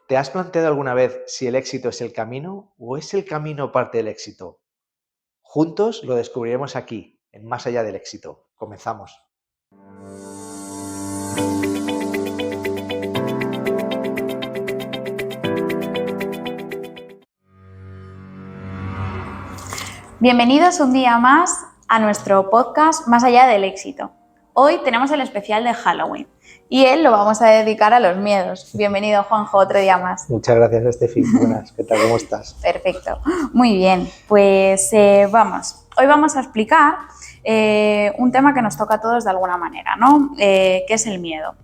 ¿Te has planteado alguna vez si el éxito es el camino o es el camino parte del éxito? Juntos lo descubriremos aquí, en Más allá del éxito. Comenzamos. Bienvenidos un día más a nuestro podcast Más allá del éxito. Hoy tenemos el especial de Halloween y él lo vamos a dedicar a los miedos. Bienvenido, Juanjo, otro día más. Muchas gracias, Estefi. Buenas, ¿qué tal? ¿Cómo estás? Perfecto, muy bien. Pues vamos. Hoy vamos a explicar un tema que nos toca a todos de alguna manera, ¿no? ¿Qué es el miedo?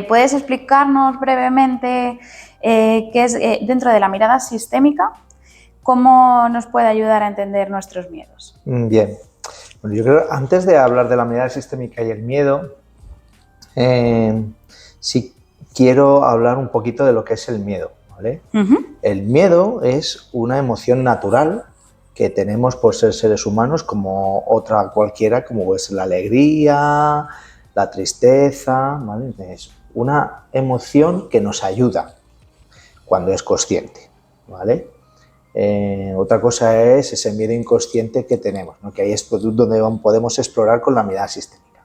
¿Puedes explicarnos brevemente qué es, dentro de la mirada sistémica, cómo nos puede ayudar a entender nuestros miedos? Bien. Bueno, yo creo que antes de hablar de la mirada sistémica y el miedo, sí quiero hablar un poquito de lo que es el miedo, ¿vale? El miedo es una emoción natural que tenemos por ser seres humanos como otra cualquiera, como es la alegría, la tristeza, ¿vale? Es una emoción que nos ayuda cuando es consciente, ¿vale? Otra cosa es ese miedo inconsciente que tenemos, ¿no? Que ahí es donde podemos explorar con la mirada sistémica.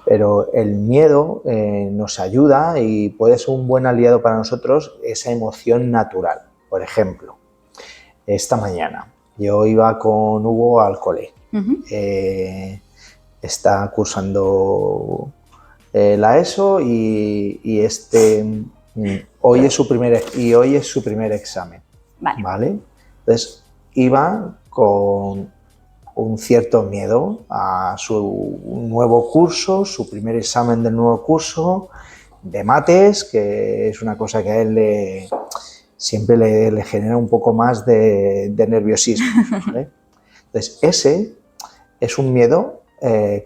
Pero el miedo nos ayuda y puede ser un buen aliado para nosotros, esa emoción natural. Por ejemplo, esta mañana yo iba con Hugo al cole. Está cursando la ESO y hoy es su primer examen. ¿Vale? Entonces iba con un cierto miedo a su nuevo curso, su primer examen del nuevo curso de mates, que es una cosa que a él siempre le genera un poco más de nerviosismo, ¿vale? Entonces ese es un miedo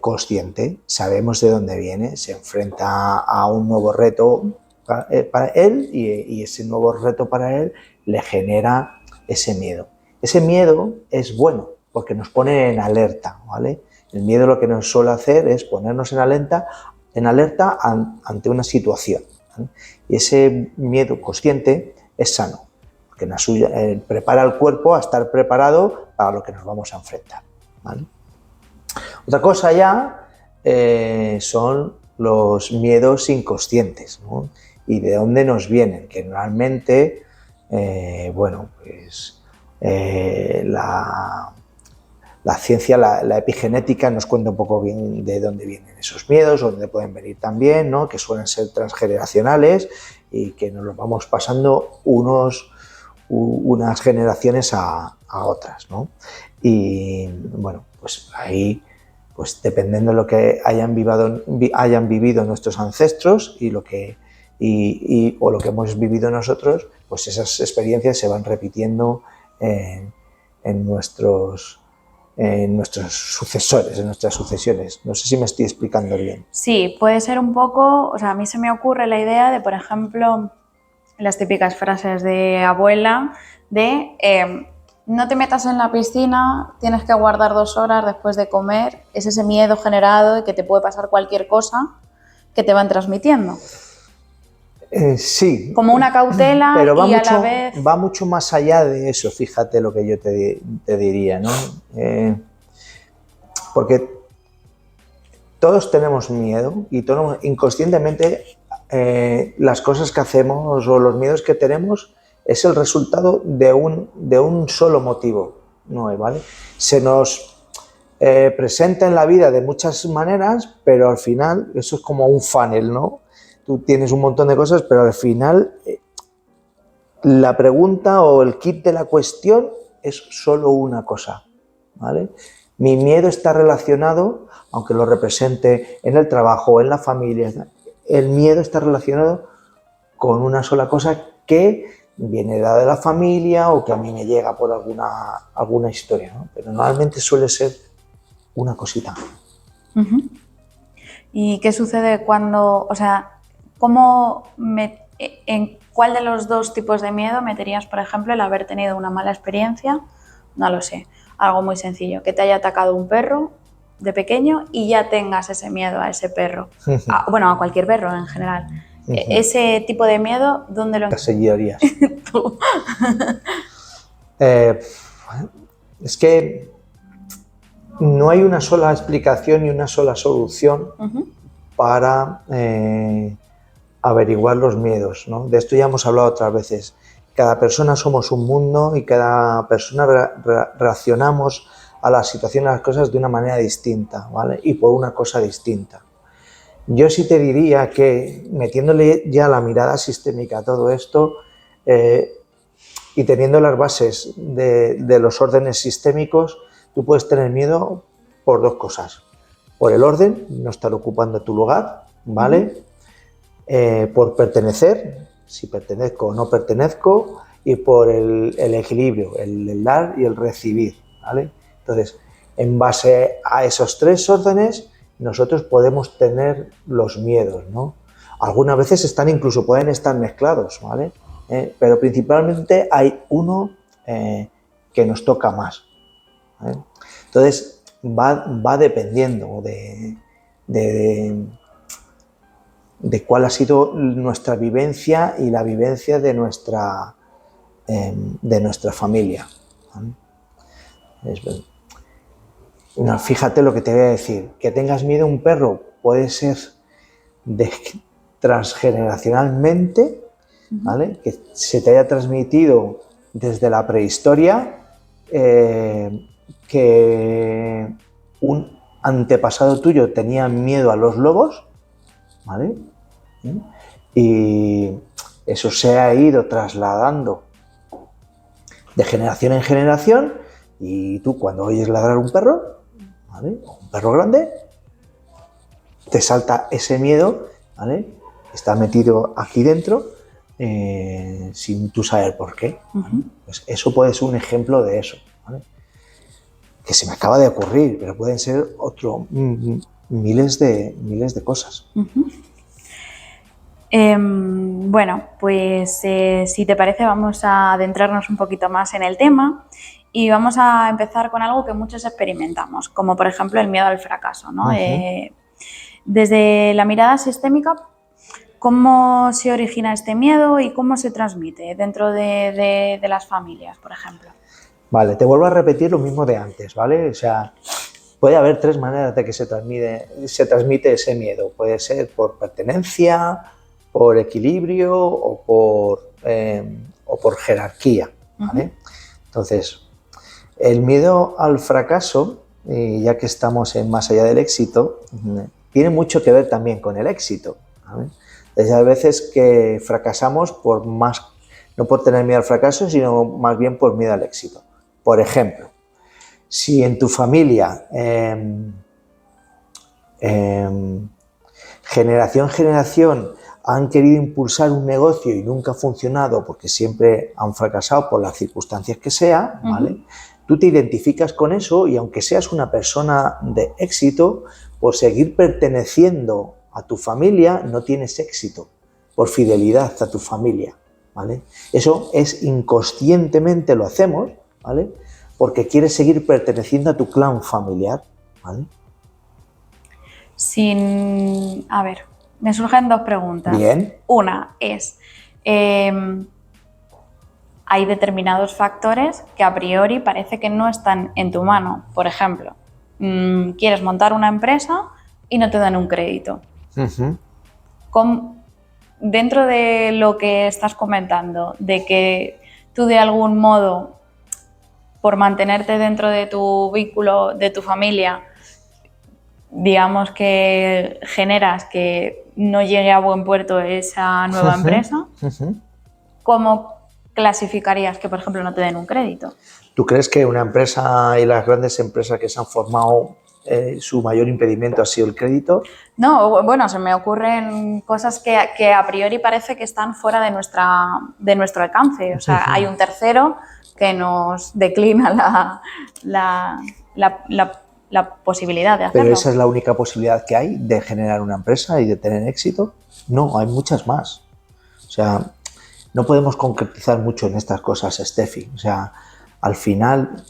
consciente, sabemos de dónde viene, se enfrenta a un nuevo reto para él y ese nuevo reto para él le genera ese miedo. Ese miedo es bueno porque nos pone en alerta, ¿vale? El miedo lo que nos suele hacer es ponernos en alerta ante una situación, ¿vale? Y ese miedo consciente es sano, porque prepara al cuerpo a estar preparado para lo que nos vamos a enfrentar, ¿vale? Otra cosa ya son los miedos inconscientes, ¿no? Y de dónde nos vienen, que normalmente, la ciencia, la epigenética nos cuenta un poco bien de dónde vienen esos miedos, dónde pueden venir también, ¿no? Que suelen ser transgeneracionales y que nos los vamos pasando unas generaciones a otras, ¿no? Y bueno, pues ahí, pues dependiendo de lo que hayan vivido nuestros ancestros y lo que hemos vivido nosotros, pues esas experiencias se van repitiendo en nuestros sucesores, en nuestras sucesiones. No sé si me estoy explicando bien. Sí, puede ser un poco, o sea, a mí se me ocurre la idea de, por ejemplo, las típicas frases de abuela de no te metas en la piscina, tienes que aguardar 2 horas después de comer. Es ese miedo generado de que te puede pasar cualquier cosa que te van transmitiendo. Sí. Como una cautela, pero a la vez va mucho más allá de eso, fíjate lo que yo te diría, ¿no? Porque todos tenemos miedo y todos inconscientemente las cosas que hacemos o los miedos que tenemos es el resultado de un solo motivo, ¿no? ¿Vale? Se nos presenta en la vida de muchas maneras, pero al final eso es como un funnel, ¿no? Tú tienes un montón de cosas, pero al final la pregunta o el kit de la cuestión es solo una cosa, ¿vale? Mi miedo está relacionado, aunque lo represente en el trabajo, en la familia, el miedo está relacionado con una sola cosa que viene dada de la familia o que a mí me llega por alguna historia, ¿no? Pero normalmente suele ser una cosita. ¿Y qué sucede cuando, o sea, en cuál de los dos tipos de miedo meterías, por ejemplo, el haber tenido una mala experiencia? No lo sé, algo muy sencillo, que te haya atacado un perro de pequeño y ya tengas ese miedo a ese perro, a cualquier perro en general. Ese tipo de miedo, ¿dónde lo encuentras? Tú. Es que no hay una sola explicación y una sola solución para averiguar los miedos, ¿no? De esto ya hemos hablado otras veces. Cada persona somos un mundo y cada persona reaccionamos a las situaciones, a las cosas de una manera distinta, ¿vale? Y por una cosa distinta. Yo sí te diría que metiéndole ya la mirada sistémica a todo esto y teniendo las bases de los órdenes sistémicos, tú puedes tener miedo por dos cosas. Por el orden, no estar ocupando tu lugar, ¿vale? Por pertenecer, si pertenezco o no pertenezco, y por el equilibrio, el dar y el recibir, ¿vale? Entonces, en base a esos tres órdenes, nosotros podemos tener los miedos, ¿no? Algunas veces pueden estar mezclados, ¿vale? Pero principalmente hay uno que nos toca más, ¿vale? Entonces, va dependiendo de cuál ha sido nuestra vivencia y la vivencia de nuestra familia, ¿vale? No, fíjate lo que te voy a decir, que tengas miedo a un perro puede ser transgeneracionalmente, ¿vale? Que se te haya transmitido desde la prehistoria, que un antepasado tuyo tenía miedo a los lobos, ¿vale? Y eso se ha ido trasladando de generación en generación, y tú cuando oyes ladrar un perro, ¿vale? O un perro grande, te salta ese miedo, ¿vale? Está metido aquí dentro sin tú saber por qué, ¿vale? Pues eso puede ser un ejemplo de eso, ¿vale? Que se me acaba de ocurrir, pero pueden ser miles de cosas. Bueno, pues si te parece vamos a adentrarnos un poquito más en el tema y vamos a empezar con algo que muchos experimentamos, como por ejemplo el miedo al fracaso, ¿no? Desde la mirada sistémica, ¿cómo se origina este miedo y cómo se transmite dentro de las familias, por ejemplo? Vale, te vuelvo a repetir lo mismo de antes, ¿vale? O sea, puede haber tres maneras de que se transmite ese miedo. Puede ser por pertenencia, por equilibrio o por jerarquía, ¿vale? Entonces, el miedo al fracaso, ya que estamos en más allá del éxito, tiene mucho que ver también con el éxito, ¿vale? Entonces, hay veces que fracasamos no por tener miedo al fracaso, sino más bien por miedo al éxito. Por ejemplo, si en tu familia generación en generación han querido impulsar un negocio y nunca ha funcionado porque siempre han fracasado por las circunstancias que sea, ¿vale? Tú te identificas con eso y aunque seas una persona de éxito, por seguir perteneciendo a tu familia no tienes éxito, por fidelidad a tu familia, ¿vale? Eso es inconscientemente lo hacemos, ¿vale? Porque quieres seguir perteneciendo a tu clan familiar, ¿vale? A ver, me surgen dos preguntas. Bien. Una es, hay determinados factores que a priori parece que no están en tu mano. Por ejemplo, quieres montar una empresa y no te dan un crédito. Dentro de lo que estás comentando, de que tú de algún modo, por mantenerte dentro de tu vínculo, de tu familia, digamos que generas que no llegue a buen puerto esa nueva empresa, ¿cómo clasificarías que, por ejemplo, no te den un crédito? ¿Tú crees que una empresa y las grandes empresas que se han formado, su mayor impedimento ha sido el crédito? No, bueno, se me ocurren cosas que a priori parece que están fuera de nuestro alcance. O sea, hay un tercero que nos declina la posibilidad de hacerlo. ¿Pero esa es la única posibilidad que hay de generar una empresa y de tener éxito? No, hay muchas más. O sea, no podemos concretizar mucho en estas cosas, Steffi. O sea, al final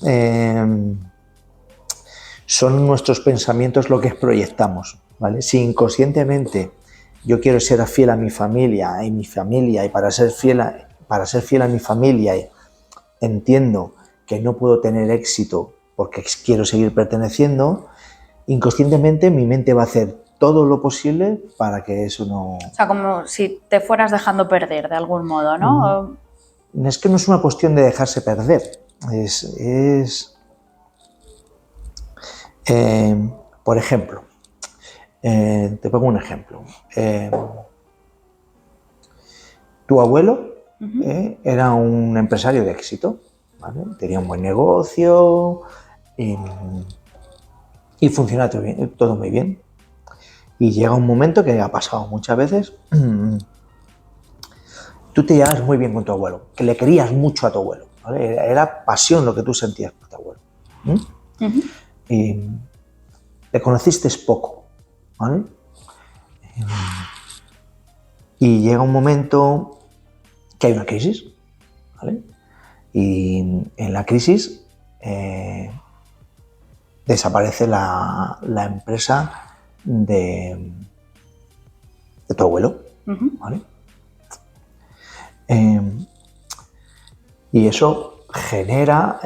son nuestros pensamientos lo que proyectamos, ¿vale? Si inconscientemente yo quiero ser fiel a mi familia y para ser fiel a mi familia entiendo que no puedo tener éxito porque quiero seguir perteneciendo, inconscientemente mi mente va a hacer todo lo posible para que eso no... O sea, como si te fueras dejando perder de algún modo, ¿no? Es que no es una cuestión de dejarse perder, por ejemplo, te pongo un ejemplo. Tu abuelo era un empresario de éxito, ¿vale? Tenía un buen negocio y funciona todo muy bien. Y llega un momento que ha pasado muchas veces, tú te llevas muy bien con tu abuelo, que le querías mucho a tu abuelo, ¿vale? Era pasión lo que tú sentías por tu abuelo. Y le conociste poco, ¿vale? Y llega un momento que hay una crisis, ¿vale? Y en la crisis desaparece la empresa de tu abuelo, ¿vale? Y eso genera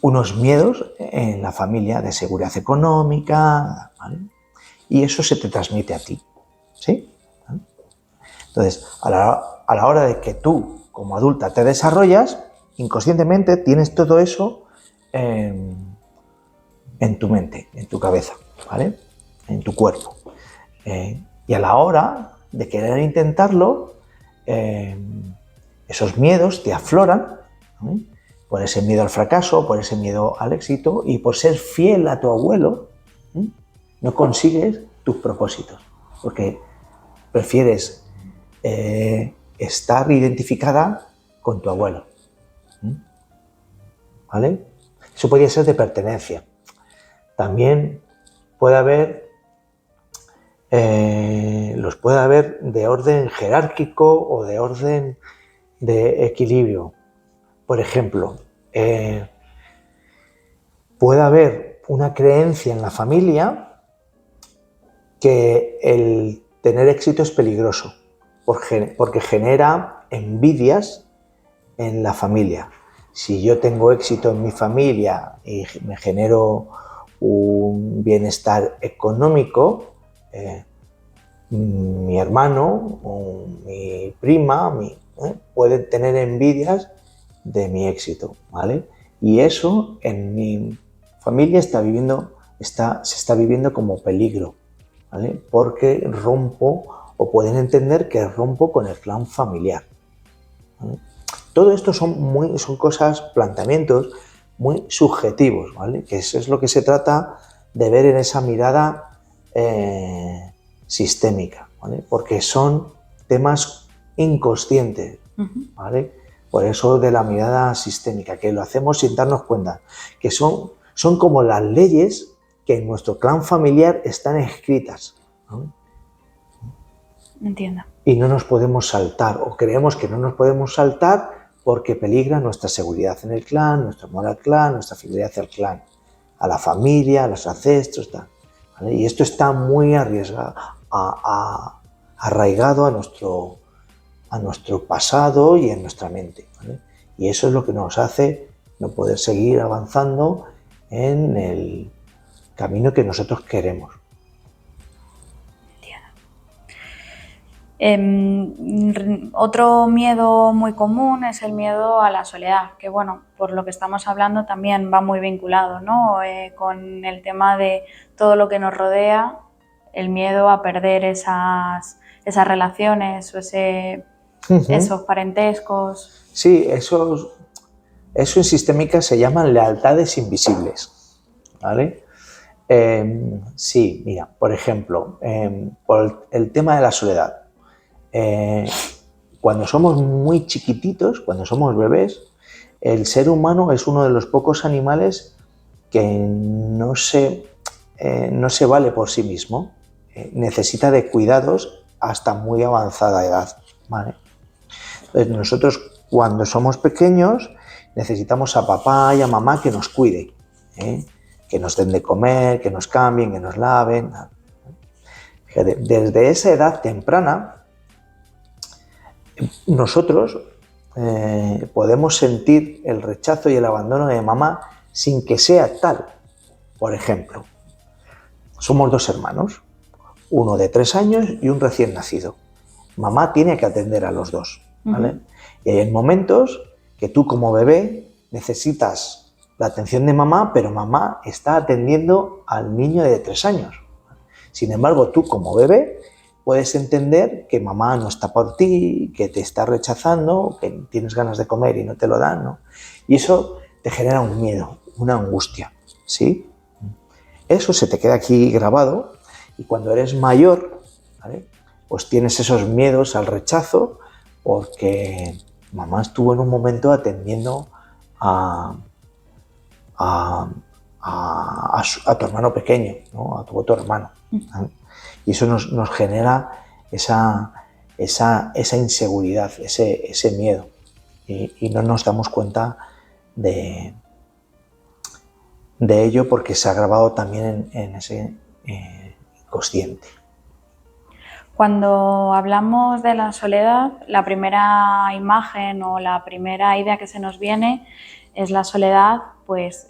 unos miedos en la familia de seguridad económica, ¿vale? Y eso se te transmite a ti, ¿sí? ¿Vale? Entonces, a la hora de que tú, como adulta, te desarrollas, inconscientemente tienes todo eso en tu mente, en tu cabeza, ¿vale? En tu cuerpo. Y a la hora de querer intentarlo, esos miedos te afloran, ¿vale? Por ese miedo al fracaso, por ese miedo al éxito y por ser fiel a tu abuelo, no consigues tus propósitos, porque prefieres estar identificada con tu abuelo, ¿vale? Eso podría ser de pertenencia. También puede haber de orden jerárquico o de orden de equilibrio. Por ejemplo, puede haber una creencia en la familia que el tener éxito es peligroso, porque genera envidias en la familia. Si yo tengo éxito en mi familia y me genero un bienestar económico, mi hermano o mi prima pueden tener envidias de mi éxito, ¿vale? Y eso en mi familia se está viviendo como peligro, ¿vale? Porque rompo, o pueden entender que rompo con el clan familiar, ¿vale? Todo esto son cosas, planteamientos muy subjetivos, ¿vale? Que eso es lo que se trata de ver en esa mirada sistémica, ¿vale? Porque son temas inconscientes, ¿vale? Por eso de la mirada sistémica, que lo hacemos sin darnos cuenta, que son como las leyes que en nuestro clan familiar están escritas, ¿no? Entiendo. Y no nos podemos saltar, o creemos que no nos podemos saltar porque peligra nuestra seguridad en el clan, nuestro amor al clan, nuestra fidelidad al clan, a la familia, a los ancestros, tal, ¿vale? Y esto está muy arraigado a nuestro pasado y en nuestra mente, ¿vale? Y eso es lo que nos hace no poder seguir avanzando en el camino que nosotros queremos. Otro miedo muy común es el miedo a la soledad, que bueno, por lo que estamos hablando también va muy vinculado, ¿no? Con el tema de todo lo que nos rodea, el miedo a perder esas relaciones o esos parentescos. Sí, eso en sistémica se llaman lealtades invisibles, ¿vale? Sí, mira, por ejemplo, por el tema de la soledad. Cuando somos muy chiquititos, cuando somos bebés, el ser humano es uno de los pocos animales que no se vale por sí mismo, necesita de cuidados hasta muy avanzada edad, ¿vale? Entonces nosotros cuando somos pequeños necesitamos a papá y a mamá que nos cuiden, que nos den de comer, que nos cambien, que nos laven. Fíjate, desde esa edad temprana, nosotros podemos sentir el rechazo y el abandono de mamá sin que sea tal. Por ejemplo, somos 2 hermanos, uno de 3 años y un recién nacido. Mamá tiene que atender a los 2, ¿vale? Y hay momentos que tú como bebé necesitas la atención de mamá, pero mamá está atendiendo al niño de 3 años. Sin embargo, tú como bebé puedes entender que mamá no está por ti, que te está rechazando, que tienes ganas de comer y no te lo dan, ¿no? Y eso te genera un miedo, una angustia, ¿sí? Eso se te queda aquí grabado y cuando eres mayor, ¿vale? Pues tienes esos miedos al rechazo porque mamá estuvo en un momento atendiendo a tu hermano pequeño, ¿no? A tu otro hermano, ¿vale? Y eso nos genera esa inseguridad, ese miedo y no nos damos cuenta de ello porque se ha grabado también en ese inconsciente. Cuando hablamos de la soledad, la primera imagen o la primera idea que se nos viene es la soledad, pues,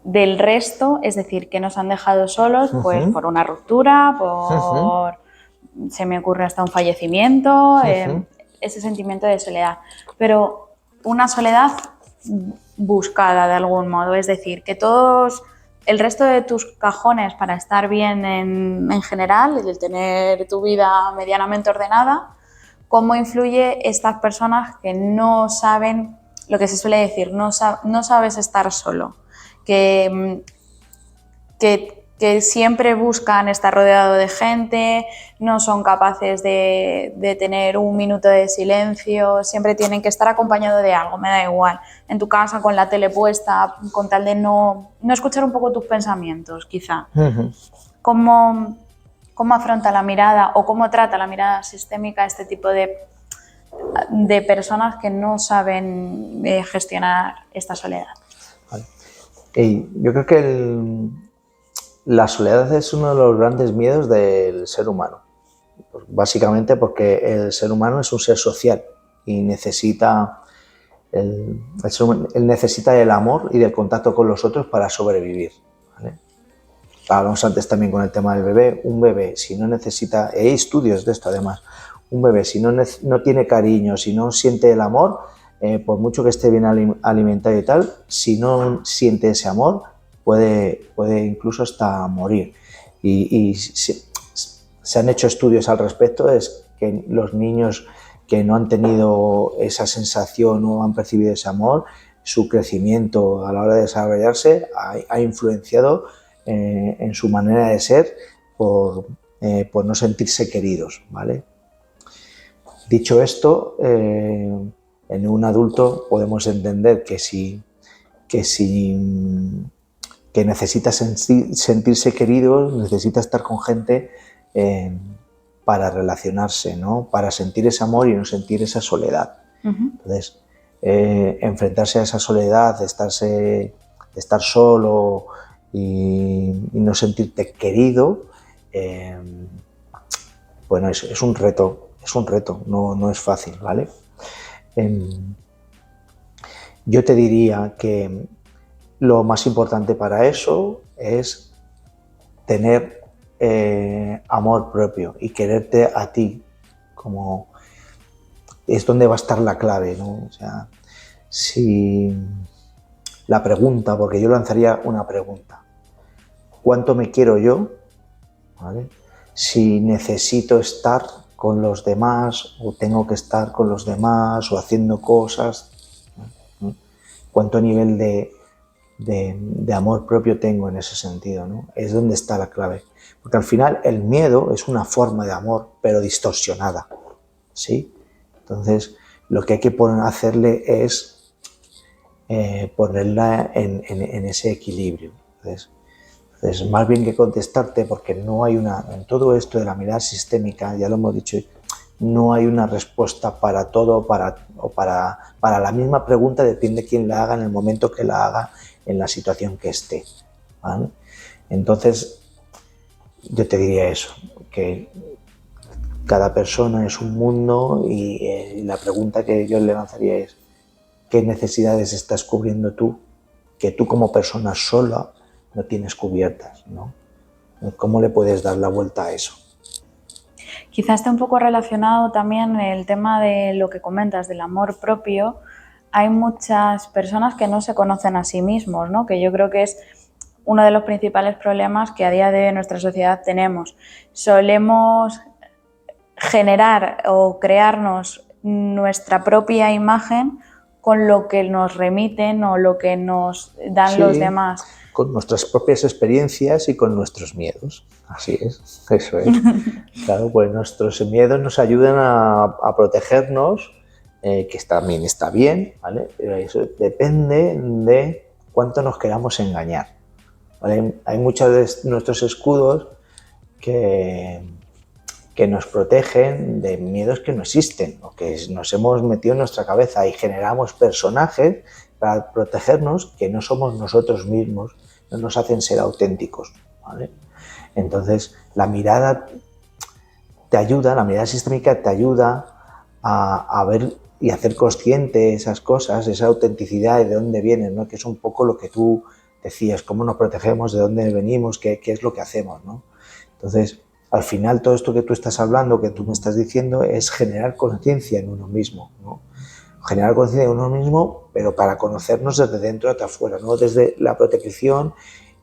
del resto, es decir, que nos han dejado solos, pues, por una ruptura, se me ocurre hasta un fallecimiento, ese sentimiento de soledad. Pero una soledad buscada de algún modo, es decir, que todos el resto de tus cajones para estar bien en general, el tener tu vida medianamente ordenada, cómo influye estas personas que no saben, lo que se suele decir, no sabes estar solo, que siempre buscan estar rodeado de gente, no son capaces de tener un minuto de silencio, siempre tienen que estar acompañados de algo, me da igual. En tu casa, con la tele puesta, con tal de no escuchar un poco tus pensamientos, quizá. ¿Cómo afronta la mirada o cómo trata la mirada sistémica este tipo de personas que no saben gestionar esta soledad? Vale. Yo creo que la soledad es uno de los grandes miedos del ser humano, básicamente porque el ser humano es un ser social y necesita él necesita el amor y del contacto con los otros para sobrevivir, ¿vale? Hablamos antes también con el tema del bebé. Un bebé, si no necesita, hay estudios de esto además, un bebé si no tiene cariño, si no siente el amor, por mucho que esté bien alimentado y tal, si no siente ese amor, puede incluso hasta morir. Y se han hecho estudios al respecto, es que los niños que no han tenido esa sensación o han percibido ese amor, su crecimiento a la hora de desarrollarse ha influenciado en su manera de ser por no sentirse queridos, ¿vale? Dicho esto, en un adulto podemos entender que necesita sentirse querido, necesita estar con gente para relacionarse, ¿no? Para sentir ese amor y no sentir esa soledad. Entonces, enfrentarse a esa soledad, de estar solo y no sentirte querido, bueno, es un reto, no es fácil, ¿vale? Yo te diría que lo más importante para eso es tener amor propio y quererte a ti, como es donde va a estar la clave, ¿no? O sea, si la pregunta, porque yo lanzaría una pregunta: ¿cuánto me quiero yo? ¿Vale? Si necesito estar con los demás o tengo que estar con los demás o haciendo cosas, ¿no? ¿Cuánto nivel de amor propio tengo en ese sentido, ¿no? Es donde está la clave. Porque al final el miedo es una forma de amor, pero distorsionada, ¿sí? Entonces, lo que hay que hacerle es ponerla en ese equilibrio. Entonces, más bien que contestarte, porque no hay en todo esto de la mirada sistémica, ya lo hemos dicho, no hay una respuesta para todo, para la misma pregunta, depende de quién la haga en el momento que la haga, en la situación que esté, ¿vale? Entonces, yo te diría eso, que cada persona es un mundo y la pregunta que yo le lanzaría es ¿qué necesidades estás cubriendo tú que tú como persona sola no tienes cubiertas, ¿no? ¿Cómo le puedes dar la vuelta a eso? Quizás esté un poco relacionado también el tema de lo que comentas, del amor propio. Hay muchas personas que no se conocen a sí mismos, ¿no? Que yo creo que es uno de los principales problemas que a día de hoy en nuestra sociedad tenemos. Solemos generar o crearnos nuestra propia imagen con lo que nos remiten o lo que nos dan los demás. Con nuestras propias experiencias y con nuestros miedos. Así es, eso es. Claro, pues nuestros miedos nos ayudan a protegernos, que también está bien, ¿vale? Pero eso depende de cuánto nos queramos engañar, ¿vale? Hay muchos de nuestros escudos que nos protegen de miedos que no existen o que nos hemos metido en nuestra cabeza y generamos personajes para protegernos que no somos nosotros mismos, no nos hacen ser auténticos, ¿vale? Entonces, la mirada te ayuda, la mirada sistémica te ayuda a ver y hacer consciente esas cosas, esa autenticidad y de dónde vienen, ¿no? Que es un poco lo que tú decías, cómo nos protegemos, de dónde venimos, qué es lo que hacemos, ¿no? Entonces, al final, todo esto que tú estás hablando, que tú me estás diciendo, es generar conciencia en uno mismo, ¿no? Generar conciencia en uno mismo, pero para conocernos desde dentro hasta afuera, no desde la protección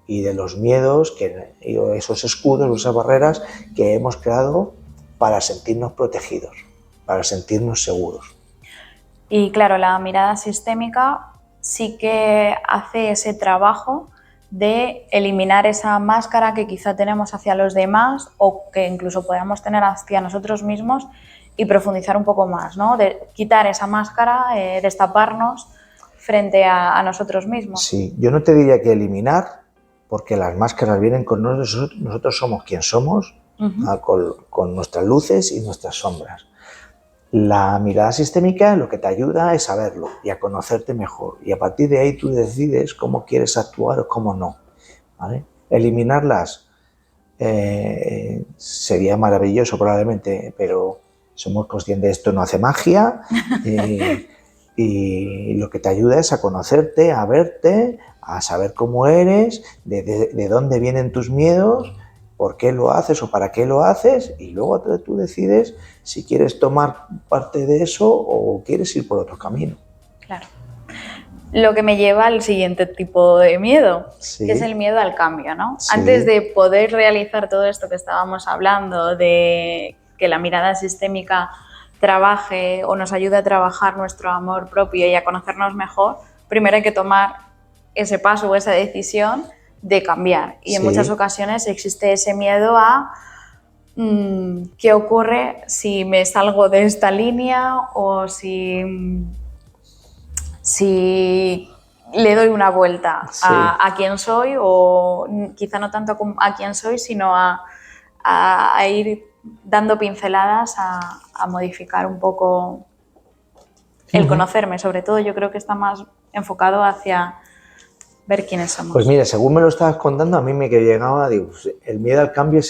y de los miedos, esos escudos, esas barreras que hemos creado para sentirnos protegidos, para sentirnos seguros. Y claro, la mirada sistémica sí que hace ese trabajo de eliminar esa máscara que quizá tenemos hacia los demás o que incluso podamos tener hacia nosotros mismos y profundizar un poco más, ¿no? De quitar esa máscara, destaparnos frente a nosotros mismos. Sí, yo no te diría que eliminar, porque las máscaras vienen con nosotros, nosotros somos quien somos, con nuestras luces y nuestras sombras. La mirada sistémica lo que te ayuda es saberlo y a conocerte mejor, y a partir de ahí tú decides cómo quieres actuar o cómo no, ¿vale? Eliminarlas sería maravilloso probablemente, pero somos conscientes de esto no hace magia y lo que te ayuda es a conocerte, a verte, a saber cómo eres, de dónde vienen tus miedos, por qué lo haces o para qué lo haces, y luego tú decides si quieres tomar parte de eso o quieres ir por otro camino. Claro. Lo que me lleva al siguiente tipo de miedo, que es el miedo al cambio, ¿no? Sí. Antes de poder realizar todo esto que estábamos hablando, de que la mirada sistémica trabaje o nos ayude a trabajar nuestro amor propio y a conocernos mejor, primero hay que tomar ese paso o esa decisión de cambiar. Y en muchas ocasiones existe ese miedo a ¿qué ocurre si me salgo de esta línea o si le doy una vuelta a quién soy, o quizá no tanto a quién soy, sino a ir dando pinceladas a modificar un poco el conocerme? Sobre todo yo creo que está más enfocado hacia ver quiénes somos. Pues mira, según me lo estabas contando, a mí me llegaba, digo, el miedo al cambio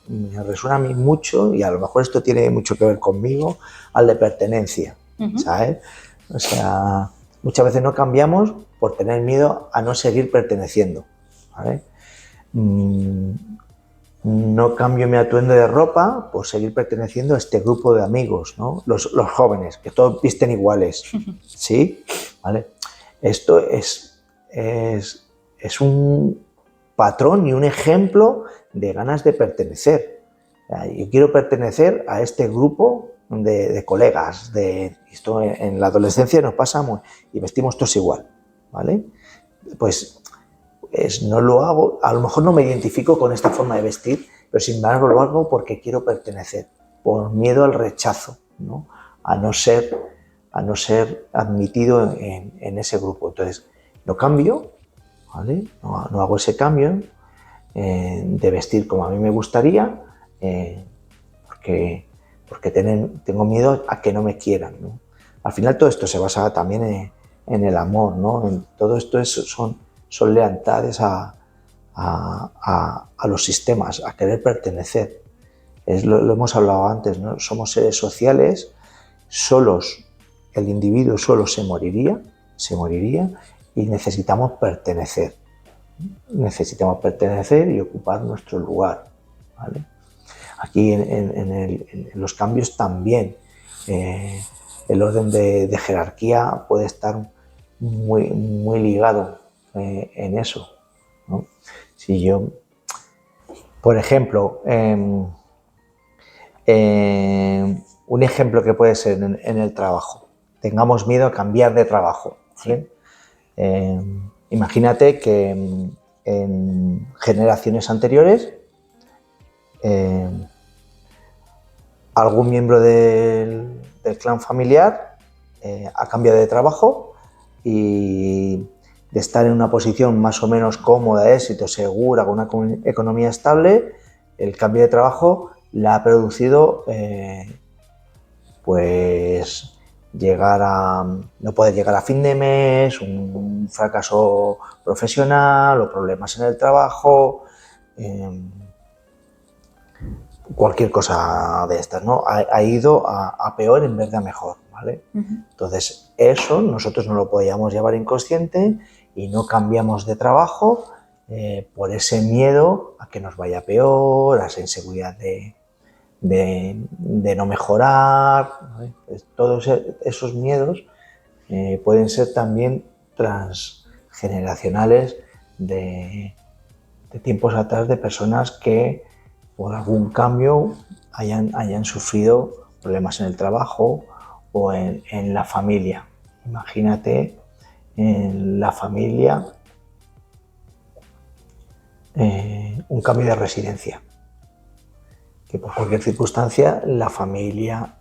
me resuena a mí mucho, y a lo mejor esto tiene mucho que ver conmigo, al de pertenencia, ¿sabes? O sea, muchas veces no cambiamos por tener miedo a no seguir perteneciendo, ¿vale? No cambio mi atuendo de ropa por seguir perteneciendo a este grupo de amigos, ¿no? Los jóvenes, que todos visten iguales, ¿sí? ¿Vale? Esto es un patrón y un ejemplo de ganas de pertenecer. Yo quiero pertenecer a este grupo de colegas. Esto en la adolescencia nos pasamos y vestimos todos igual, ¿vale? Pues no lo hago, a lo mejor no me identifico con esta forma de vestir, pero sin embargo lo hago porque quiero pertenecer, por miedo al rechazo, ¿no? A no ser admitido en ese grupo. Entonces, lo cambio, ¿vale? No hago ese cambio de vestir como a mí me gustaría, porque tengo miedo a que no me quieran, ¿no? Al final todo esto se basa también en el amor, ¿no? En todo esto son lealtades a a los sistemas, a querer pertenecer. Lo hemos hablado antes, ¿no? Somos seres sociales, solos, el individuo solo se moriría y necesitamos pertenecer. Necesitamos pertenecer y ocupar nuestro lugar, ¿vale? Aquí en los cambios también el orden de jerarquía puede estar muy ligado en eso, ¿no? Si yo, por ejemplo, un ejemplo que puede ser en el trabajo, tengamos miedo a cambiar de trabajo, ¿vale? Imagínate que en generaciones anteriores algún miembro del clan familiar ha cambiado de trabajo y de estar en una posición más o menos cómoda, de éxito, segura, con una economía estable, el cambio de trabajo le ha producido pues no poder llegar a fin de mes, un fracaso profesional o problemas en el trabajo, cualquier cosa de estas, ¿no? Ha ido a peor en vez de a mejor, ¿vale? Entonces, eso nosotros no lo podíamos llevar inconsciente y no cambiamos de trabajo por ese miedo a que nos vaya peor, a esa inseguridad de no mejorar, ¿vale? Pues todos esos miedos pueden ser también transgeneracionales de tiempos atrás, de personas que por algún cambio hayan sufrido problemas en el trabajo o en la familia. Imagínate en la familia un cambio de residencia, que por cualquier circunstancia la familia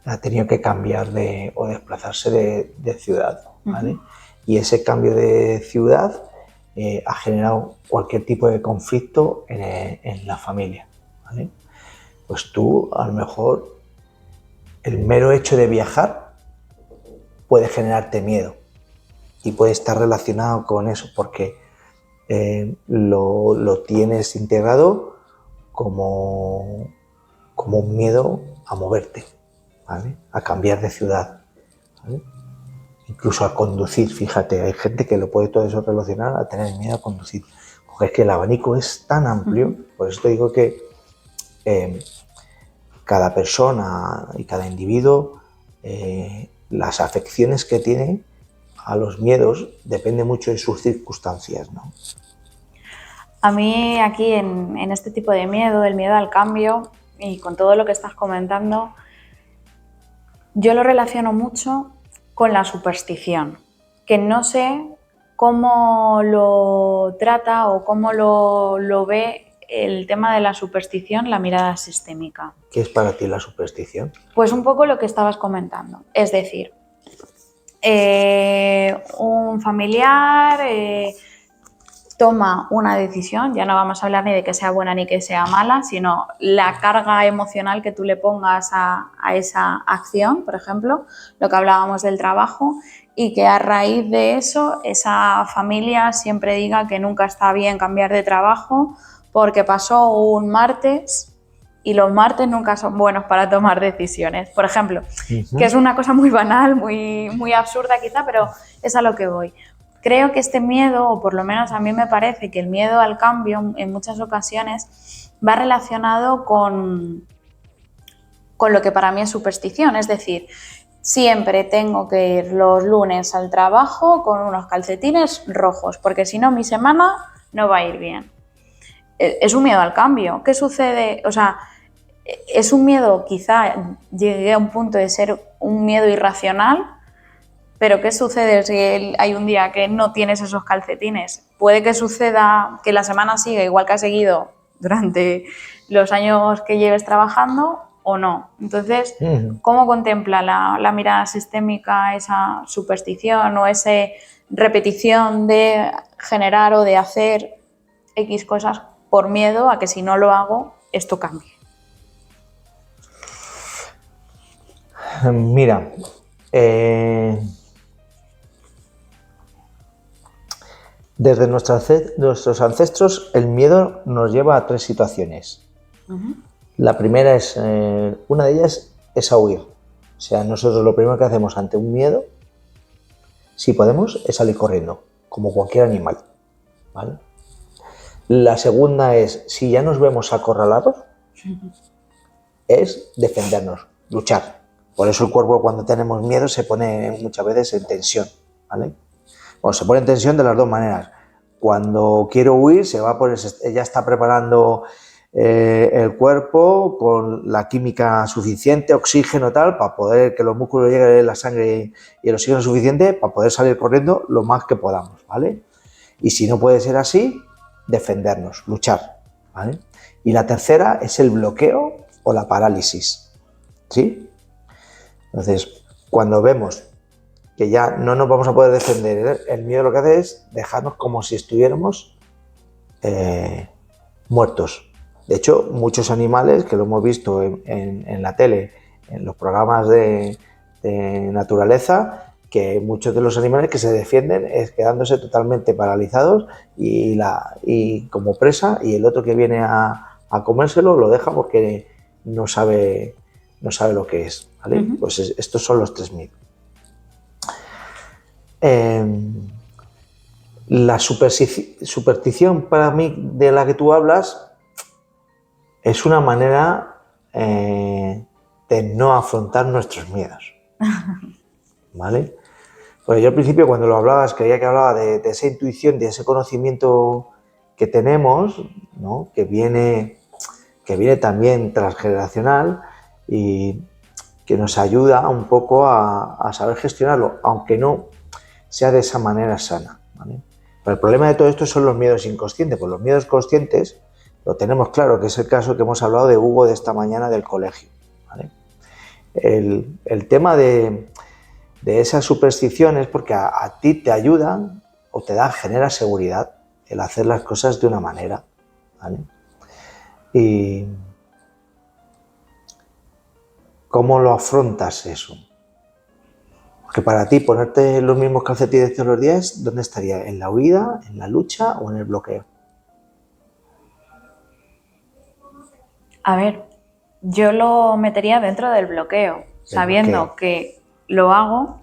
ha tenido que cambiar o desplazarse de ciudad, ¿vale? Y ese cambio de ciudad ha generado cualquier tipo de conflicto en la familia, ¿vale? Pues tú, a lo mejor, el mero hecho de viajar puede generarte miedo y puede estar relacionado con eso, porque lo tienes integrado como un miedo a moverte, ¿vale? A cambiar de ciudad, ¿vale? Incluso a conducir, fíjate, hay gente que lo puede todo eso relacionar a tener miedo a conducir. Porque es que el abanico es tan amplio, por eso te digo que cada persona y cada individuo, las afecciones que tiene a los miedos depende mucho de sus circunstancias, ¿no? A mí aquí en este tipo de miedo, el miedo al cambio y con todo lo que estás comentando, yo lo relaciono mucho con la superstición, que no sé cómo lo trata o cómo lo ve el tema de la superstición, la mirada sistémica. ¿Qué es para ti la superstición? Pues un poco lo que estabas comentando, es decir, un familiar toma una decisión, ya no vamos a hablar ni de que sea buena ni que sea mala, sino la carga emocional que tú le pongas a esa acción, por ejemplo, lo que hablábamos del trabajo, y que a raíz de eso esa familia siempre diga que nunca está bien cambiar de trabajo porque pasó un martes y los martes nunca son buenos para tomar decisiones, por ejemplo, que es una cosa muy banal, muy absurda quizá, pero es a lo que voy. Creo que este miedo, o por lo menos a mí me parece que el miedo al cambio en muchas ocasiones va relacionado con lo que para mí es superstición, es decir, siempre tengo que ir los lunes al trabajo con unos calcetines rojos, porque si no mi semana no va a ir bien. Es un miedo al cambio. ¿Qué sucede? O sea, es un miedo, quizá llegue a un punto de ser un miedo irracional, pero ¿qué sucede si hay un día que no tienes esos calcetines? Puede que suceda que la semana siga igual que ha seguido durante los años que lleves trabajando o no. Entonces, ¿cómo contempla la mirada sistémica esa superstición o esa repetición de generar o de hacer X cosas por miedo a que si no lo hago, esto cambie? Mira, Desde nuestros ancestros, el miedo nos lleva a 3 situaciones. La primera es, una de ellas es a huir. O sea, nosotros lo primero que hacemos ante un miedo, si podemos, es salir corriendo, como cualquier animal, ¿vale? La segunda es, si ya nos vemos acorralados, es defendernos, luchar. Por eso el cuerpo, cuando tenemos miedo, se pone muchas veces en tensión, ¿vale? Bueno, se pone en tensión de las dos maneras. Cuando quiero huir, ya está preparando el cuerpo con la química suficiente, oxígeno tal, para poder que los músculos lleguen la sangre y el oxígeno suficiente para poder salir corriendo lo más que podamos, ¿vale? Y si no puede ser así, defendernos, luchar, ¿vale? Y la tercera es el bloqueo o la parálisis, ¿sí? Entonces, cuando vemos que ya no nos vamos a poder defender, el miedo lo que hace es dejarnos como si estuviéramos muertos. De hecho, muchos animales, que lo hemos visto en la tele, en los programas de naturaleza, que muchos de los animales que se defienden es quedándose totalmente paralizados y como presa, y el otro que viene a comérselo lo deja porque no sabe lo que es, ¿vale? Pues estos son los 3 miedos. La superstición para mí de la que tú hablas es una manera de no afrontar nuestros miedos, ¿vale? Pues yo al principio, cuando lo hablabas, creía que hablaba de esa intuición, de ese conocimiento que tenemos, ¿no? que viene también transgeneracional y que nos ayuda un poco a saber gestionarlo, aunque no sea de esa manera sana, ¿vale? Pero el problema de todo esto son los miedos inconscientes. Pues los miedos conscientes lo tenemos claro, que es el caso que hemos hablado de Hugo de esta mañana del colegio, ¿vale? El tema de esas supersticiones, porque a ti te ayudan o genera seguridad el hacer las cosas de una manera, ¿vale? Y ¿cómo lo afrontas eso? Porque para ti, ponerte los mismos calcetines todos los días, ¿dónde estaría? ¿En la huida, en la lucha o en el bloqueo? A ver, yo lo metería dentro del bloqueo, sabiendo que lo hago,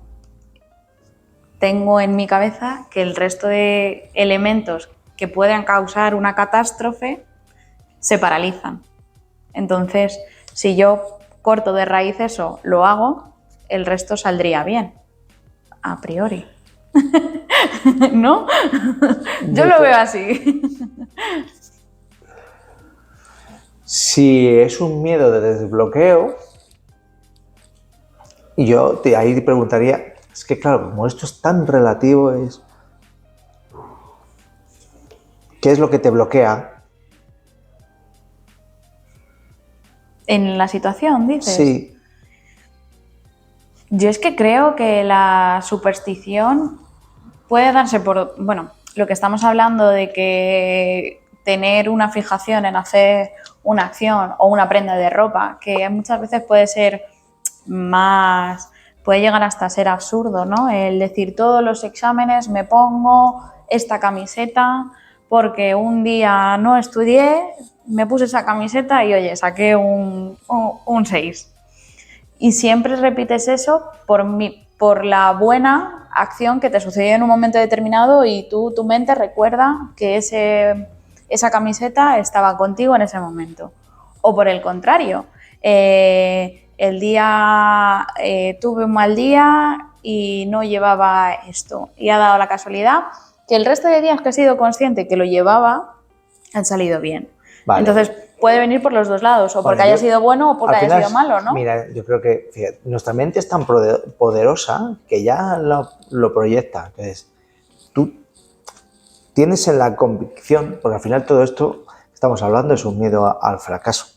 tengo en mi cabeza que el resto de elementos que puedan causar una catástrofe se paralizan. Entonces, si yo corto de raíz eso, lo hago, el resto saldría bien, a priori. ¿No? Yo lo veo así. Si es un miedo de desbloqueo, yo ahí te preguntaría, es que claro, como esto es tan relativo, ¿qué es lo que te bloquea? ¿En la situación, dices? Sí. Yo es que creo que la superstición puede darse por, bueno, lo que estamos hablando de que tener una fijación en hacer una acción o una prenda de ropa, que muchas veces puede ser más, puede llegar hasta ser absurdo, ¿no? El decir, todos los exámenes me pongo esta camiseta porque un día no estudié, me puse esa camiseta y oye, saqué un 6. Y siempre repites eso por la buena acción que te sucedió en un momento determinado y tu mente recuerda que esa camiseta estaba contigo en ese momento. O por el contrario, el día tuve un mal día y no llevaba esto. Y ha dado la casualidad que el resto de días que he sido consciente que lo llevaba han salido bien. Vale. Entonces puede venir por los dos lados, o porque haya sido bueno o porque haya sido malo, ¿no? Mira, yo creo que, fíjate, nuestra mente es tan poderosa que ya lo proyecta. Entonces, tú tienes en la convicción, porque al final todo esto que estamos hablando es un miedo al fracaso.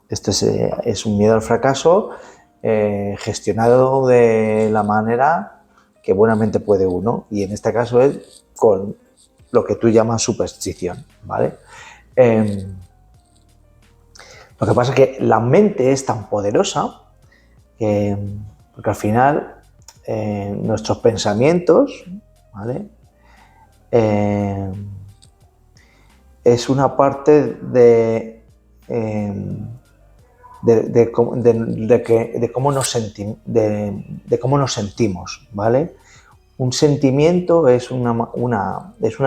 Esto es un miedo al fracaso gestionado de la manera que buenamente puede uno, y en este caso es con lo que tú llamas superstición, ¿vale? Lo que pasa es que la mente es tan poderosa porque al final nuestros pensamientos, ¿vale? es una parte de cómo nos sentimos, ¿vale? Un sentimiento es una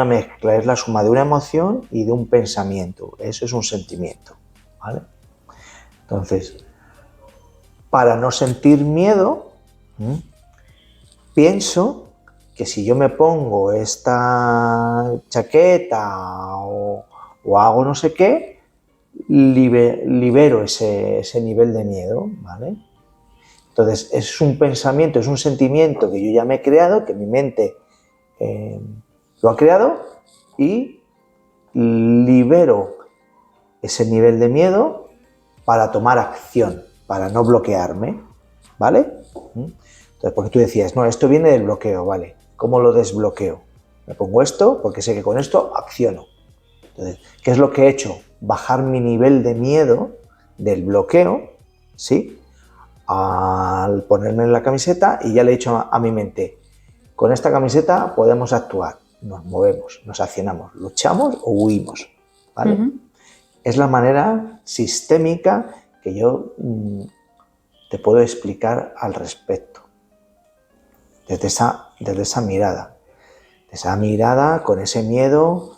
mezcla, es la suma de una emoción y de un pensamiento. Eso es un sentimiento, ¿vale? Entonces, para no sentir miedo, pienso que si yo me pongo esta chaqueta o hago no sé qué, libero ese nivel de miedo, ¿vale? Entonces, es un pensamiento, es un sentimiento que yo ya me he creado, que mi mente lo ha creado, y libero ese nivel de miedo para tomar acción, para no bloquearme, ¿vale? Entonces, porque tú decías, no, esto viene del bloqueo, ¿vale? ¿Cómo lo desbloqueo? Me pongo esto porque sé que con esto acciono. Entonces, ¿qué es lo que he hecho? Bajar mi nivel de miedo del bloqueo, ¿sí? Al ponerme en la camiseta, y ya le he dicho a mi mente, con esta camiseta podemos actuar, nos movemos, nos accionamos, luchamos o huimos, ¿vale? Es la manera sistémica que yo te puedo explicar al respecto, desde esa mirada. Esa mirada con ese miedo.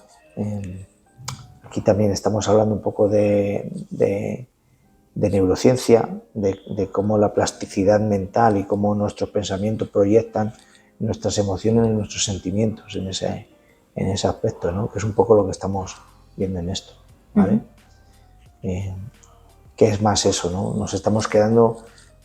Aquí también estamos hablando un poco de neurociencia, de cómo la plasticidad mental y cómo nuestros pensamientos proyectan nuestras emociones y nuestros sentimientos en ese aspecto, ¿no? Que es un poco lo que estamos viendo en esto, ¿vale? Que es más eso, ¿no? Nos estamos quedando,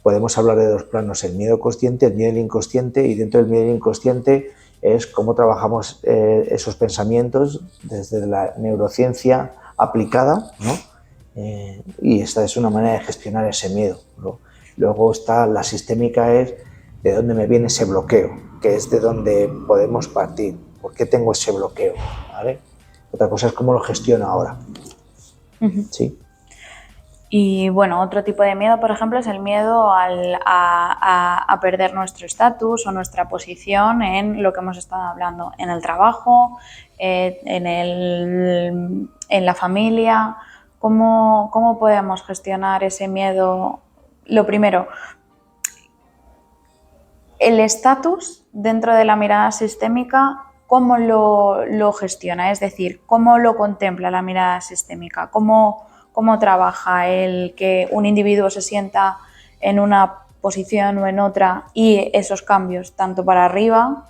podemos hablar de dos planos, el miedo consciente, el miedo inconsciente, y dentro del miedo inconsciente es cómo trabajamos esos pensamientos desde la neurociencia aplicada, ¿no? Y esta es una manera de gestionar ese miedo, ¿no? Luego está la sistémica, es de dónde me viene ese bloqueo, que es de donde podemos partir. ¿Por qué tengo ese bloqueo? ¿Vale? Otra cosa es cómo lo gestiono ahora. ¿Sí? Y bueno, otro tipo de miedo, por ejemplo, es el miedo a perder nuestro estatus o nuestra posición en lo que hemos estado hablando, en el trabajo, en la familia. ¿Cómo podemos gestionar ese miedo? Lo primero, el estatus dentro de la mirada sistémica, ¿cómo lo gestiona? Es decir, ¿cómo lo contempla la mirada sistémica? ¿Cómo trabaja el que un individuo se sienta en una posición o en otra, y esos cambios, tanto para arriba,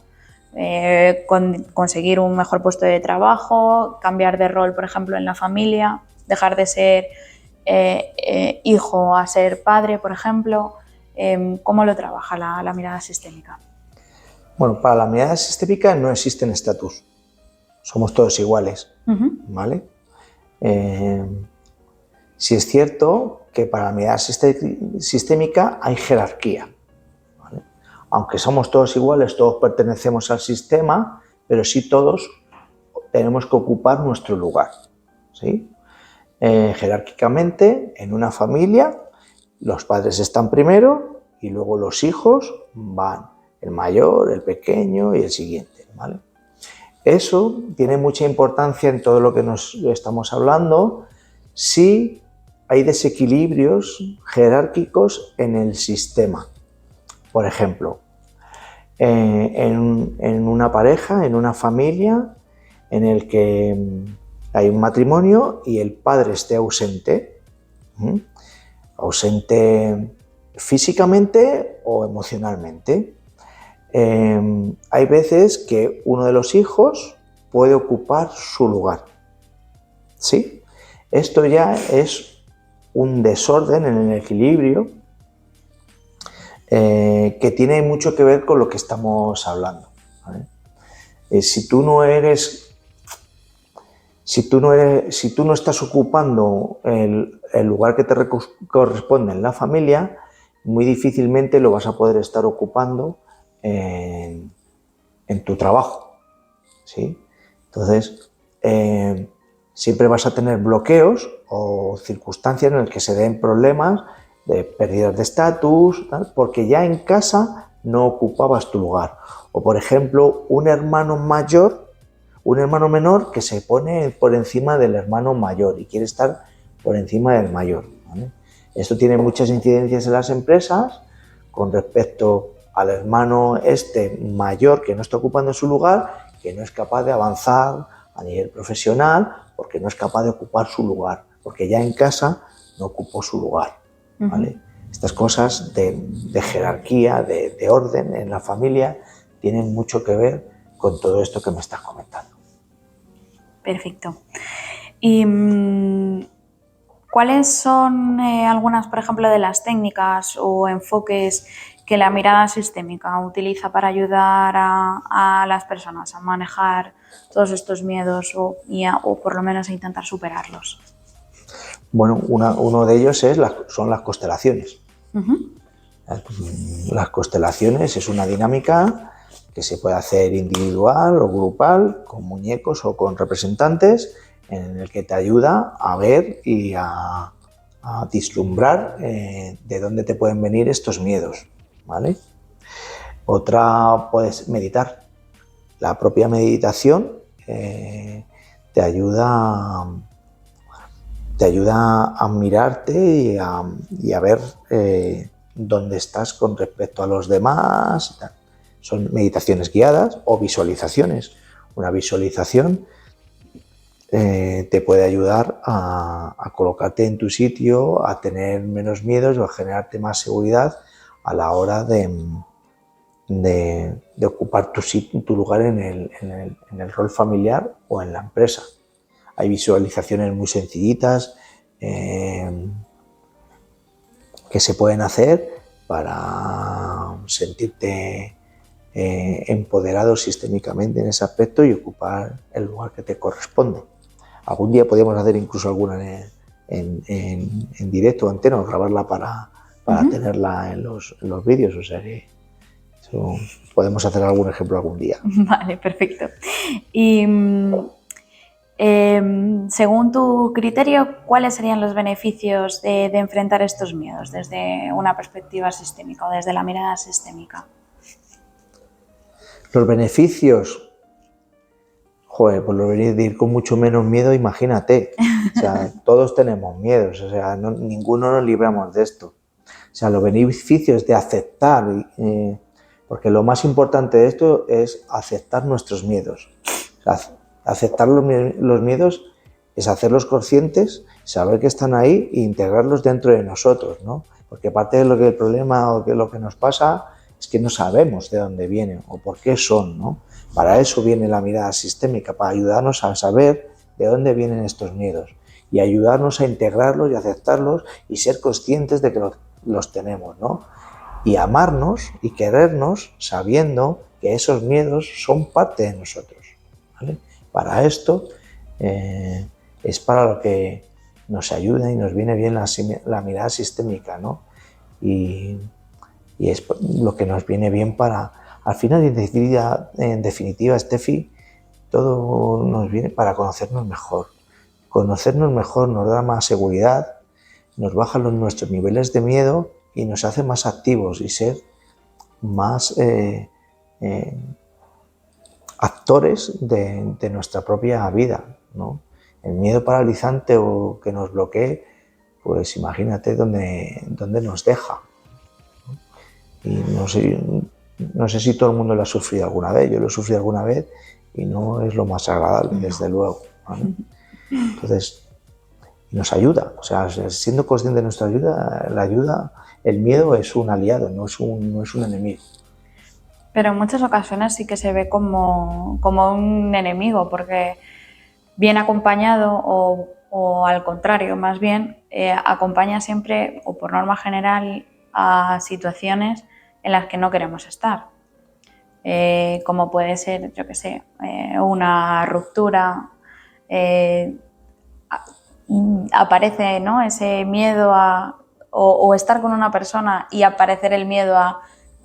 conseguir un mejor puesto de trabajo, cambiar de rol, por ejemplo, en la familia, dejar de ser hijo a ser padre, por ejemplo? ¿Cómo lo trabaja la mirada sistémica? Bueno, para la mirada sistémica no existen estatus. Somos todos iguales, ¿vale? Sí es cierto que para la mirada sistémica hay jerarquía, ¿vale? Aunque somos todos iguales, todos pertenecemos al sistema, pero sí todos tenemos que ocupar nuestro lugar, ¿sí? Jerárquicamente, en una familia, los padres están primero y luego los hijos van, el mayor, el pequeño y el siguiente, ¿vale? Eso tiene mucha importancia en todo lo que nos estamos hablando si hay desequilibrios jerárquicos en el sistema. Por ejemplo, en una pareja, en una familia, en el que hay un matrimonio y el padre esté ausente, ausente físicamente o emocionalmente. Hay veces que uno de los hijos puede ocupar su lugar, ¿sí? Esto ya es un desorden en el equilibrio que tiene mucho que ver con lo que estamos hablando, ¿vale? Si tú no estás ocupando el lugar que te corresponde en la familia, muy difícilmente lo vas a poder estar ocupando en tu trabajo, ¿sí? Entonces, siempre vas a tener bloqueos o circunstancias en las que se den problemas de pérdidas de estatus, porque ya en casa no ocupabas tu lugar. O, por ejemplo, un hermano mayor un hermano menor que se pone por encima del hermano mayor y quiere estar por encima del mayor, ¿vale? Esto tiene muchas incidencias en las empresas con respecto al hermano mayor que no está ocupando su lugar, que no es capaz de avanzar a nivel profesional porque no es capaz de ocupar su lugar, porque ya en casa no ocupó su lugar, ¿vale? Estas cosas de jerarquía, de orden en la familia, tienen mucho que ver con todo esto que me estás comentando. Perfecto. Y ¿cuáles son algunas, por ejemplo, de las técnicas o enfoques que la mirada sistémica utiliza para ayudar a las personas a manejar todos estos miedos o por lo menos a intentar superarlos? Bueno, uno de ellos son las constelaciones. Las constelaciones es una dinámica que se puede hacer individual o grupal, con muñecos o con representantes, en el que te ayuda a ver y a vislumbrar de dónde te pueden venir estos miedos, ¿vale? Otra, puedes meditar. La propia meditación te ayuda a mirarte y a ver dónde estás con respecto a los demás. Son meditaciones guiadas o visualizaciones. Una visualización te puede ayudar a colocarte en tu sitio, a tener menos miedos o a generarte más seguridad a la hora de ocupar tu lugar en el rol familiar o en la empresa. Hay visualizaciones muy sencillitas que se pueden hacer para sentirte empoderado sistémicamente en ese aspecto y ocupar el lugar que te corresponde. Algún día podríamos hacer incluso alguna en directo o antena o grabarla para tenerla en los vídeos, o sea que podemos hacer algún ejemplo algún día. Vale, perfecto. Y según tu criterio, ¿cuáles serían los beneficios de enfrentar estos miedos desde una perspectiva sistémica o desde la mirada sistémica? Los beneficios, pues los beneficios de ir con mucho menos miedo, imagínate. O sea, todos tenemos miedos, o sea, ninguno nos libramos de esto. O sea, los beneficios de aceptar, porque lo más importante de esto es aceptar nuestros miedos. O sea, aceptar los miedos es hacerlos conscientes, saber que están ahí e integrarlos dentro de nosotros, ¿no? Porque parte de lo que el problema o que lo que nos pasa es que no sabemos de dónde vienen o por qué son, ¿no? Para eso viene la mirada sistémica, para ayudarnos a saber de dónde vienen estos miedos y ayudarnos a integrarlos y aceptarlos y ser conscientes de que los tenemos, ¿no? Y amarnos y querernos sabiendo que esos miedos son parte de nosotros, ¿vale? Para esto es para lo que nos ayuda y nos viene bien la mirada sistémica, ¿no? Y es lo que nos viene bien para, al final, en definitiva, Estefi, todo nos viene para conocernos mejor. Conocernos mejor nos da más seguridad, nos baja nuestros niveles de miedo y nos hace más activos y ser más actores de nuestra propia vida, ¿no? El miedo paralizante o que nos bloquee, pues imagínate dónde nos deja. Y no sé si todo el mundo lo ha sufrido alguna vez. Yo lo he sufrido alguna vez y no es lo más agradable, desde luego, ¿vale? Entonces, nos ayuda. O sea, siendo consciente de nuestra ayuda, el miedo es un aliado, no es un enemigo. Pero en muchas ocasiones sí que se ve como un enemigo, porque bien acompañado o al contrario, más bien, acompaña siempre, o por norma general, a situaciones en las que no queremos estar. Como puede ser, yo qué sé, una ruptura, aparece, ¿no?, ese miedo o estar con una persona y aparecer el miedo a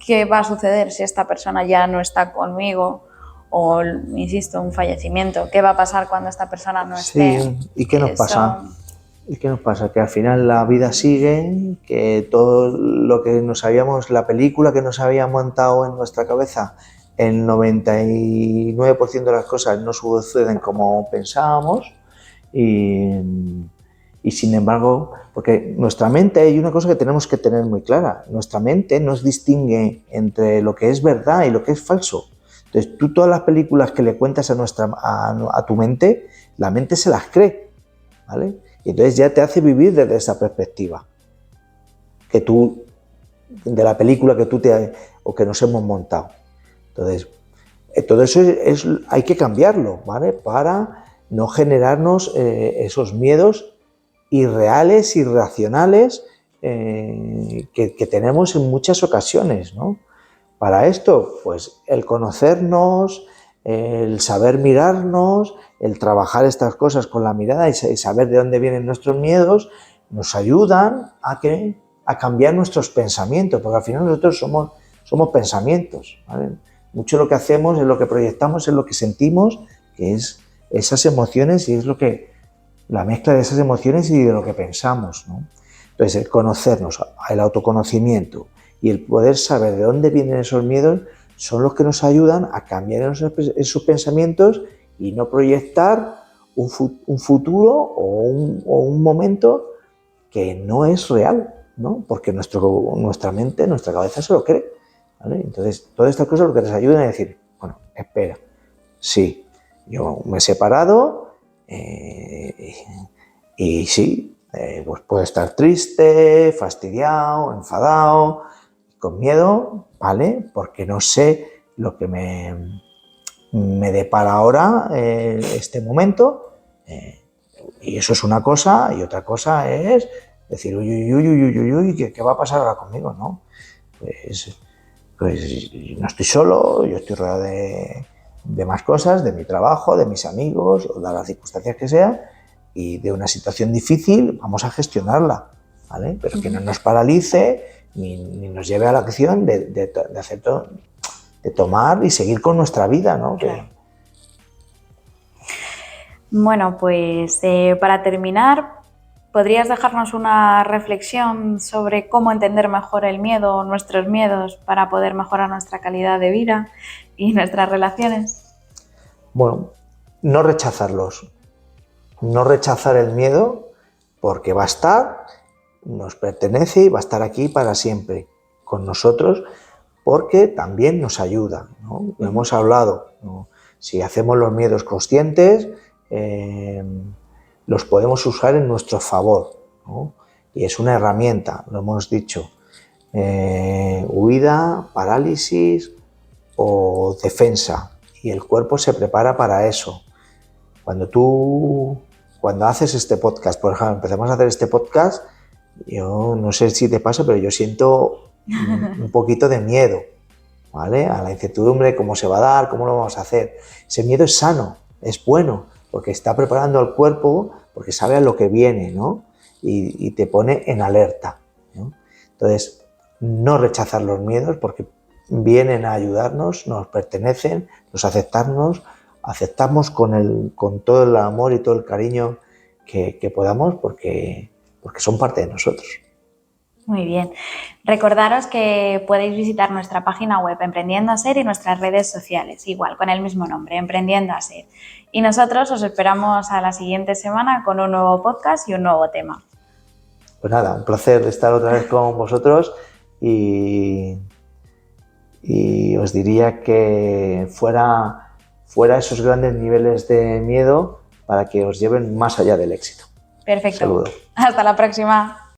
qué va a suceder si esta persona ya no está conmigo, o, insisto, un fallecimiento, qué va a pasar cuando esta persona no esté. Sí, ¿y qué nos pasa? ¿Y qué nos pasa? Que al final la vida sigue, que todo lo que la película que nos había montado en nuestra cabeza el 99% de las cosas no suceden como pensábamos y sin embargo, porque nuestra mente, hay una cosa que tenemos que tener muy clara, nuestra mente nos distingue entre lo que es verdad y lo que es falso. Entonces, tú todas las películas que le cuentas a tu mente, la mente se las cree, ¿vale? Y entonces ya te hace vivir desde esa perspectiva, de la película o que nos hemos montado. Entonces, todo eso hay que cambiarlo, ¿vale? Para no generarnos esos miedos irreales, irracionales que tenemos en muchas ocasiones, ¿no? Para esto, pues el conocernos, el saber mirarnos, el trabajar estas cosas con la mirada y saber de dónde vienen nuestros miedos, nos ayudan a cambiar nuestros pensamientos, porque al final nosotros somos pensamientos, ¿vale? Mucho lo que hacemos es lo que proyectamos, es lo que sentimos, que es esas emociones y es la mezcla de esas emociones y de lo que pensamos, ¿no? Entonces, el conocernos, el autoconocimiento y el poder saber de dónde vienen esos miedos son los que nos ayudan a cambiar esos pensamientos y no proyectar un futuro o un momento que no es real, ¿no? Porque nuestra mente, nuestra cabeza se lo cree, ¿vale? Entonces, todas estas cosas lo que nos ayudan a decir, bueno, espera, sí, yo me he separado y sí, pues puedo estar triste, fastidiado, enfadado, con miedo, ¿vale? Porque no sé lo que me depara ahora este momento y eso es una cosa y otra cosa es decir, uy, ¿qué va a pasar ahora conmigo? ¿No? Pues no estoy solo, yo estoy rodeado de más cosas, de mi trabajo, de mis amigos, o de las circunstancias que sea, y de una situación difícil vamos a gestionarla, ¿vale? Pero que no nos paralice ni nos lleve a la acción de tomar y seguir con nuestra vida, ¿no? Claro. Bueno, pues para terminar, ¿podrías dejarnos una reflexión sobre cómo entender mejor el miedo o nuestros miedos para poder mejorar nuestra calidad de vida y nuestras relaciones? Bueno, no rechazarlos, no rechazar el miedo porque va a estar, nos pertenece y va a estar aquí para siempre con nosotros porque también nos ayuda, ¿no? Lo hemos hablado, ¿no? Si hacemos los miedos conscientes, los podemos usar en nuestro favor, ¿no? Y es una herramienta, lo hemos dicho, huida, parálisis o defensa, y el cuerpo se prepara para eso. Cuando haces este podcast, por ejemplo, empezamos a hacer este podcast, yo no sé si te pasa, pero yo siento un poquito de miedo, ¿vale? A la incertidumbre, cómo se va a dar, cómo lo vamos a hacer. Ese miedo es sano, es bueno, porque está preparando al cuerpo, porque sabe a lo que viene, ¿no? Y te pone en alerta, ¿no? Entonces, no rechazar los miedos porque vienen a ayudarnos, nos pertenecen, nos aceptamos con todo el amor y todo el cariño que podamos porque son parte de nosotros. Muy bien. Recordaros que podéis visitar nuestra página web Emprendiendo a Ser y nuestras redes sociales, igual, con el mismo nombre, Emprendiendo a Ser. Y nosotros os esperamos a la siguiente semana con un nuevo podcast y un nuevo tema. Pues nada, un placer estar otra vez con vosotros y os diría que fuera esos grandes niveles de miedo para que os lleven más allá del éxito. Perfecto. Saludo. Hasta la próxima.